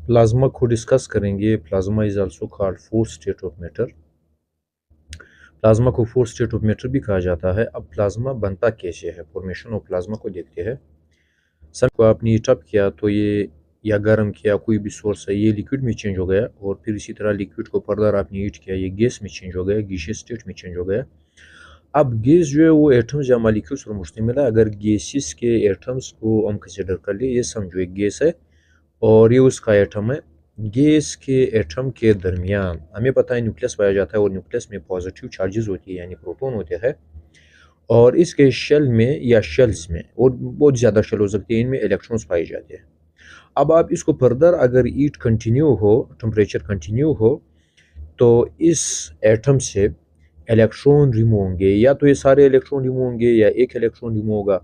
Plasma को discuss करेंगे। Plasma is also called fourth state of matter. Plasma को fourth state of matter भी कहा जाता है। अब प्लाज्मा बनता कैसे है, फॉर्मेशन ऑफ प्लाज्मा को देखते हैं। सब को आपने टप किया तो ये या गर्म किया, कोई भी सोर्स है, ये लिक्विड में चेंज हो गया, और फिर इसी तरह लिक्विड को फर्दर आपने हीट किया, ये गैस में चेंज हो गया, गैसियस स्टेट में चेंज हो गया। अब गैस जो है वो एटम्स या मॉलिक्यूल्स पर मुश्तमिल है। अगर गैसेस के एटम्स को हम कंसिडर कर ले, ये समझो एक गैस है और ये उसका एटम है। गैस के एटम के दरमियान हमें पता है न्यूक्लियस पाया जाता है, और न्यूक्लियस में पॉजिटिव चार्जेस होती है यानी प्रोटॉन होते हैं, और इसके शेल में या शेल्स में, और बहुत ज़्यादा शेल हो सकती है, इनमें इलेक्ट्रॉन्स पाए जाते हैं। अब आप इसको फर्दर अगर हीट कंटिन्यू हो, टेम्परेचर कंटिन्यू हो, तो इस एटम से इलेक्ट्रॉन रिमूव होंगे, या तो ये सारे इलेक्ट्रॉन रिमूव होंगे या एक इलेक्ट्रॉन रिमूव होगा,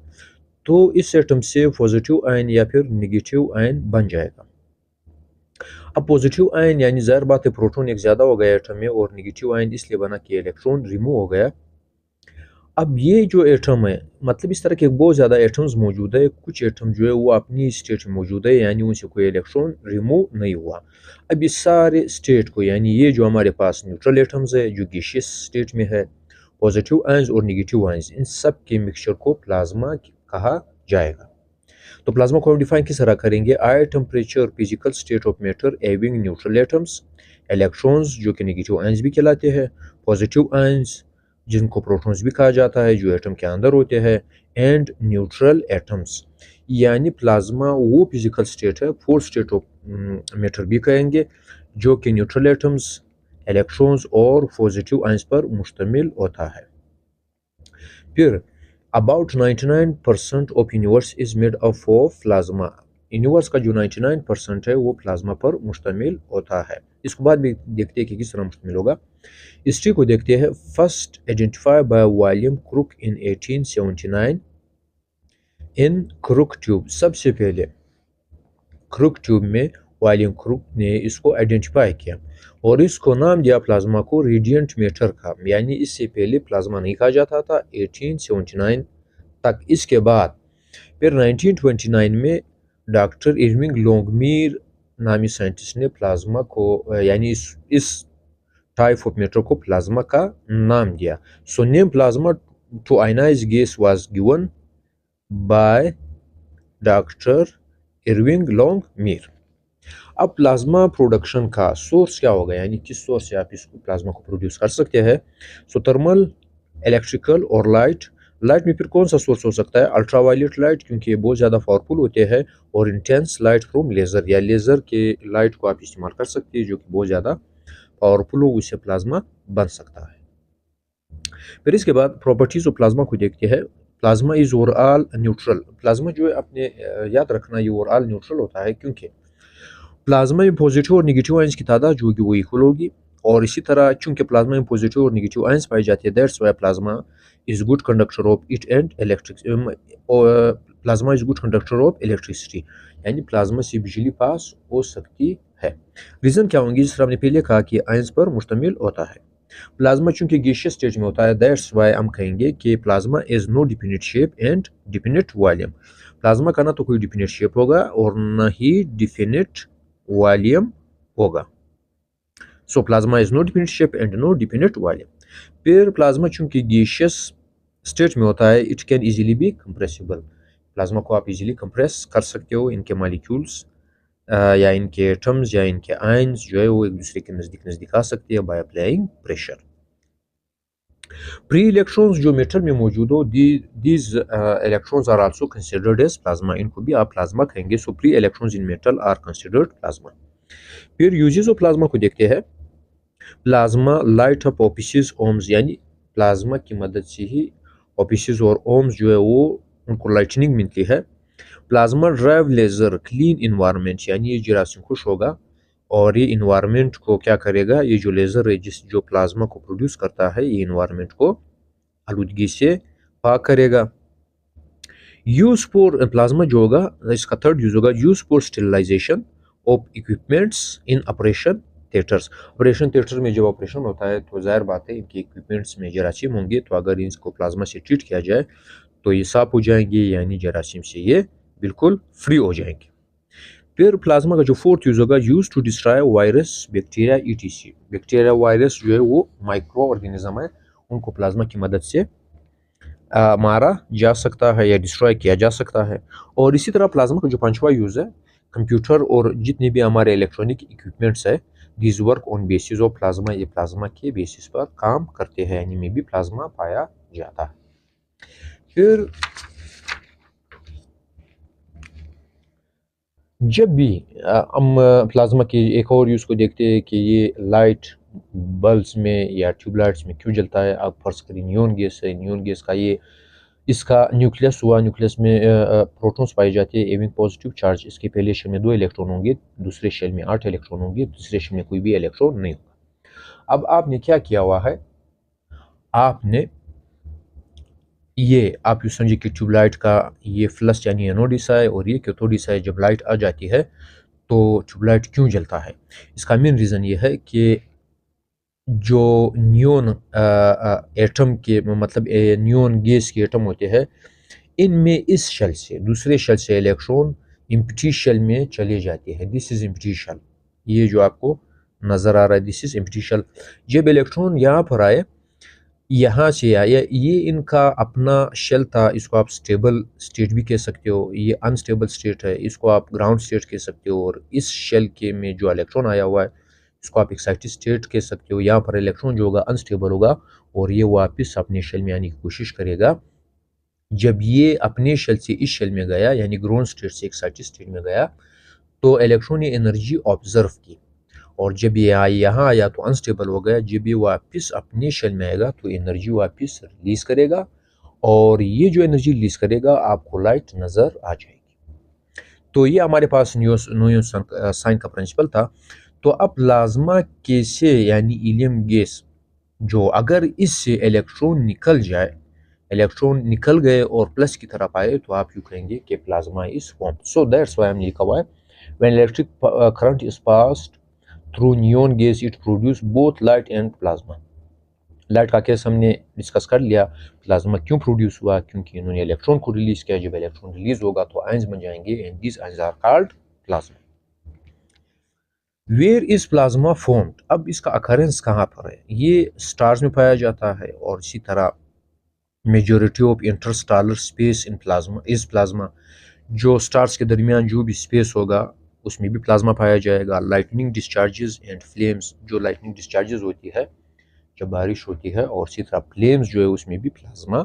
तो इस एटम से पॉजिटिव आयन या फिर नेगेटिव आयन बन जाएगा। अब पॉजिटिव आयन यानी ज़ाहिर बात है प्रोटॉन एक ज़्यादा हो गया एटम में, और नेगेटिव आयन इसलिए बना कि इलेक्ट्रॉन रिमूव हो गया। अब ये जो एटम है, मतलब इस तरह के बहुत ज़्यादा एटम्स मौजूद है, कुछ एटम जो है वो अपनी स्टेट में मौजूद है, यानी उनसे कोई इलेक्ट्रॉन रिमूव नहीं हुआ। अब इस सारे स्टेट को, यानी ये जो हमारे पास न्यूट्रल एटम्स है जो गैसियस स्टेट में है, पॉजिटिव आयंस और नेगेटिव आयंस, इन सब के मिक्सचर को प्लाज्मा कहा जाएगा। तो प्लाज्मा को हम डिफाइन किस तरह करेंगे? High temperature physical state of matter having neutral atoms, electrons जो कि नेगेटिव आयंस भी कहलाते हैं, पॉजिटिव आयंस जिनको प्रोटॉन्स भी कहा जाता है जो एटम के अंदर होते हैं, एंड न्यूट्रल एटम्स। यानी प्लाज्मा वो फिजिकल स्टेट है, फोर्थ स्टेट ऑफ मैटर भी कहेंगे, जो कि न्यूट्रल एटम्स, इलेक्ट्रॉन्स और पॉजिटिव आयंस पर मुश्तमिल होता है। फिर about 99% of universe is made up of plasma. Universe का जो 99% है वो प्लाज्मा पर मुश्तमिल होता है। इसको बाद भी देखते हैं कि किस तरह मुश्तमिल होगा। हिस्ट्री को देखते हैं। First identified by William crook in 1879 in crook tube. सबसे पहले क्रूक ट्यूब में विलियम क्रूक ने इसको आइडेंटिफाई किया, और इसको नाम दिया प्लाज्मा को रेडिएंट मैटर का, यानी इससे पहले प्लाज्मा नहीं कहा जाता था 1879 तक। इसके बाद फिर 1929 में डॉक्टर इरविंग लॉन्गमीर नामी साइंटिस्ट ने प्लाज्मा को यानी इस टाइप ऑफ मैटर को प्लाज्मा का नाम दिया। So name plasma to ionise gas was given by doctor Irving Langmuir. अब प्लाज्मा प्रोडक्शन का सोर्स क्या होगा, यानी किस सोर्स से आप इसको प्लाज्मा को प्रोड्यूस कर सकते हैं? सो थर्मल, इलेक्ट्रिकल और लाइट। लाइट में फिर कौन सा सोर्स हो सकता है? अल्ट्रावायलेट लाइट, क्योंकि ये बहुत ज़्यादा पावरफुल होते हैं, और इंटेंस लाइट फ्रॉम लेज़र, या लेज़र के लाइट को आप इस्तेमाल कर सकते हैं जो कि बहुत ज़्यादा पावरफुल हो, उससे प्लाज्मा बन सकता है। फिर इसके बाद प्रॉपर्टीज ऑफ प्लाज्मा को देखते हैं। Plasma is overall neutral. Plasma जो है अपने याद रखना ये ओवरऑल न्यूट्रल होता है, क्योंकि प्लाज्मा में पॉजिटिव और नेगेटिव आयंस की तादाद जो होगी वो इक्वल होगी, और इसी तरह चूंकि प्लाज्मा में पॉजिटिव और नेगेटिव आयंस पाई जाती है, that's why plasma is good conductor of it and electric plasma is good conductor of electricity, यानी प्लाज्मा से बिजली पास हो सकती है। रीजन क्या होंगी? जिस तरह हमने पहले कहा कि आयंस पर मुश्तमिल होता है। प्लाज्मा चूंकि गैसियस स्टेज में होता है, दैट्स व्हाई हम कहेंगे कि plasma is no definite shape and definite volume. Plasma का ना तो कोई डिफिनिट शेप होगा और ना ही डिफिनिट वॉल्यूम होगा। So plasma is no definite shape and no definite volume. फिर प्लाज्मा चूंकि गैसियस स्टेट में होता है, it can easily be compressible. Plasma को आप इजीली कंप्रेस कर सकते हो, इनके मॉलिक्यूल्स या इनके एटम्स या इनके आयंस जो है वो एक दूसरे के नज़दीक नज़दीक आ सकते हैं by applying pressure. Free electrons जो मेटल में मौजूद हो, these electrons are also considered as plasma. इनको भी आप प्लाज्मा कहेंगे। So free electrons in metal are considered plasma. फिर यूजेस ऑफ प्लाज्मा को देखते हैं। Plasma light up offices homes, यानी प्लाज्मा की मदद से ही ऑफिसेस और ओम्स जो है वो उनको लाइटनिंग मिलती है। Plasma drive laser clean environment, यानी ये जरासीम खुश होगा और ये इन्वायरमेंट को क्या करेगा? ये जो लेजर है जो प्लाज्मा को प्रोड्यूस करता है, ये इन्वायरमेंट को आलूदगी से पाक करेगा। यूज फॉर प्लाज्मा जो होगा, इसका थर्ड यूज होगा use for sterilisation of equipments in operation theatres. Operation theatre में जब ऑपरेशन होता है तो जाहिर बात है इनके इक्विपमेंट्स में जरासीम होंगे, तो अगर इसको प्लाज्मा से ट्रीट किया जाए तो ये साफ हो जाएंगे, यानी जरासीम से ये बिल्कुल फ्री हो जाएंगे। फिर प्लाज्मा का जो फोर्थ यूज होगा, use to destroy virus, bacteria, ETC. Bacteria virus जो है वो माइक्रो ऑर्गेनिज्म है, उनको प्लाज्मा की मदद से मारा जा सकता है या डिस्ट्रॉय किया जा सकता है। और इसी तरह प्लाज्मा का जो पांचवा यूज है, कंप्यूटर और जितने भी हमारे इलेक्ट्रॉनिक इक्विपमेंट्स है, this work on basis of plasma, ये प्लाज्मा के बेसिस पर काम करते हैं, यानी में भी प्लाज्मा पाया जाता है। फिर जब भी हम प्लाज्मा के एक और यूज़ को देखते हैं कि ये लाइट बल्ब्स में या ट्यूबलाइट्स में क्यों जलता है। आप फर्ज करें नियॉन गैस है, नियॉन गैस का ये इसका न्यूक्लियस हुआ, न्यूक्लियस में प्रोटॉन्स पाए जाते हैं, एविंग पॉजिटिव चार्ज। इसके पहले शेल में 2 इलेक्ट्रॉन होंगे, दूसरे शेल में 8 इलेक्ट्रॉन होंगे, तीसरे शेल में कोई भी इलेक्ट्रॉन नहीं होगा। अब आपने क्या किया हुआ है, आपने ये आप यूँ समझिए कि ट्यूबलाइट का ये फ्लश यानी एनोड हिस्सा है और ये कैथोड हिस्सा है। जब लाइट आ जाती है तो ट्यूबलाइट क्यों जलता है, इसका मेन रीज़न ये है कि जो नियॉन एटम के मतलब नियॉन गैस के एटम होते हैं, इनमें इस शेल से दूसरे शेल से इलेक्ट्रॉन एम्प्टी शेल में चले जाते हैं। दिस इज एम्प्टी शेल, ये जो आपको नज़र आ रहा है, दिस इज एम्प्टी शेल। जब इलेक्ट्रॉन यहाँ पर आए, यहाँ से आया, ये इनका अपना शेल था, इसको आप स्टेबल स्टेट भी कह सकते हो, ये अनस्टेबल स्टेट है, इसको आप ग्राउंड स्टेट कह सकते हो। और इस शेल के में जो इलेक्ट्रॉन आया हुआ है, इसको आप एक्साइटेड स्टेट कह सकते हो। यहाँ पर इलेक्ट्रॉन जो होगा अनस्टेबल होगा और ये वापस अपने शेल में आने की कोशिश करेगा। जब ये अपने शेल से इस शेल में गया, यानी ग्राउंड स्टेट से एक्साइटेड स्टेट में गया, तो इलेक्ट्रॉन ने एनर्जी ऑब्जर्व की, और जब ये यहाँ आया तो अनस्टेबल हो गया। जब ये वापस अपने शेल में आएगा तो एनर्जी वापस रिलीज करेगा, और ये जो एनर्जी रिलीज करेगा आपको लाइट नज़र आ जाएगी। तो ये हमारे पास न्यूटन साइन का प्रिंसिपल था। तो अब प्लाज्मा कैसे, यानी हीलियम गैस जो अगर इससे इलेक्ट्रॉन निकल जाए, इलेक्ट्रॉन निकल गए और प्लस की तरफ आए, तो आप यूँ कहेंगे कि plasma is formed. So that's why हमने लिखा हुआ है, when electric current is passed through neon gas it produce both light and plasma. Light का केस हमने डिस्कस कर लिया। प्लाज्मा क्यों प्रोड्यूस हुआ, क्योंकि इन्होंने इलेक्ट्रॉन को रिलीज किया। जब इलेक्ट्रॉन रिलीज होगा तो आयंस बन जाएंगे, and these ions are called plasma. Where is plasma formed, अब इसका अकरेंस कहाँ पर है, ये स्टार्स में पाया जाता है, और इसी तरह majority of Interstellar space in plasma is plasma. जो स्टार्स के दरमियान जो भी स्पेस होगा उसमें भी प्लाज्मा पाया जाएगा। लाइटनिंग डिस्चार्जेस एंड फ्लेम्स, जो लाइटनिंग डिस्चार्जेस होती है जब बारिश होती है, और इसी तरह फ्लेम्स जो है उसमें भी प्लाज्मा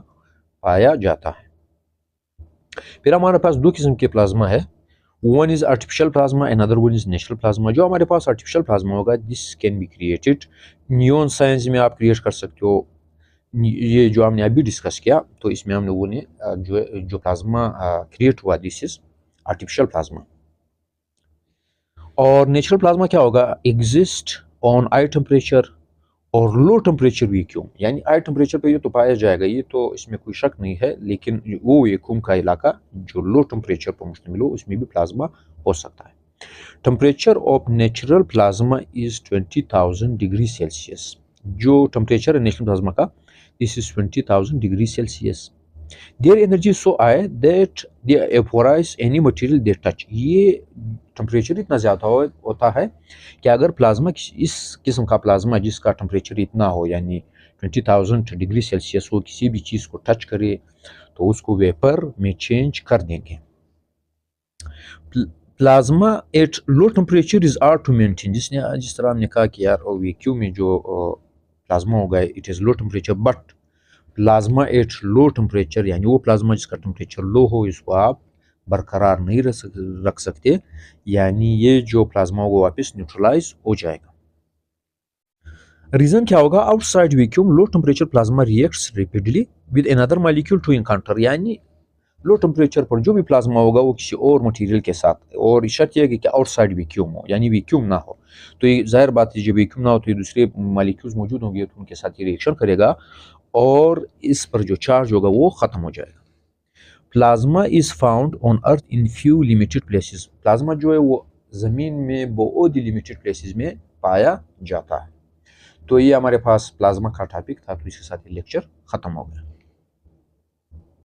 पाया जाता है। फिर हमारे पास 2 किस्म के प्लाज्मा है, one is artificial plasma and other one is natural plasma. जो हमारे पास आर्टिफिशियल प्लाज्मा होगा, this can be created neon science में आप क्रिएट कर सकते हो। ये जो हमने अभी डिस्कस किया, तो इसमें हम लोगों ने जो प्लाज्मा क्रिएट हुआ, दिस इज आर्टिफिशियल प्लाज्मा। और नेचुरल प्लाज्मा क्या होगा, एग्जिस्ट ऑन हाई टेम्परेचर और लो टेम्परेचर वैक्यूम, यानी हाई टेम्परेचर पे ये तो पाया जाएगा, ये तो इसमें कोई शक नहीं है। लेकिन वो वैक्यूम का इलाका जो लो टेम्परेचर पर मुश्तमिल हो, उसमें भी प्लाज्मा हो सकता है। Temperature of natural plasma is 20,000 degree Celsius. जो टेम्परेचर है नेचुरल प्लाज्मा का, this is 20,000 degree Celsius. Their energy so high that they evaporate any material they touch. ये टेम्परेचर इतना ज़्यादा होता है कि अगर प्लाज्मा, इस किस्म का प्लाज्मा जिसका टेम्परेचर इतना हो, यानी 20,000 डिग्री सेल्सियस हो, किसी भी चीज़ को टच करे तो उसको वेपर में चेंज कर देंगे। Plasma at low temperature is are to maintain, जिस तरह हमने कहा कि यार वैक्यूम में जो प्लाज्मा होगा it is low temperature, but plasma at low temperature, यानी वो प्लाज्मा जिसका टेम्परेचर लो हो, इसको आप बरकरार नहीं रख सकते, यानी ये जो प्लाज्मा होगा वापस न्यूट्रलाइज हो जाएगा। रीजन क्या होगा, outside vacuum low temperature plasma reacts rapidly with another molecule to encounter, यानी लो टेम्परेचर पर जो भी प्लाज्मा होगा वो किसी और मटेरियल के साथ, और शर्त यह है कि आउटसाइड वैक्यूम हो, यानी वैक्यूम ना हो। तो ये जाहिर बात है, जब वैक्यूम ना हो तो ये दूसरे मॉलिक्यूल्स मौजूद होंगे तो उनके साथ ये रिएक्शन करेगा और इस पर जो चार्ज होगा वो खत्म हो जाएगा। Plasma is found on earth in few limited places. Plasma जो है वो ज़मीन में बहुत ही लिमिटेड प्लेसेस में पाया जाता है। तो ये हमारे पास प्लाज्मा का टॉपिक था, तो इसके साथ ये लेक्चर ख़त्म हो गया।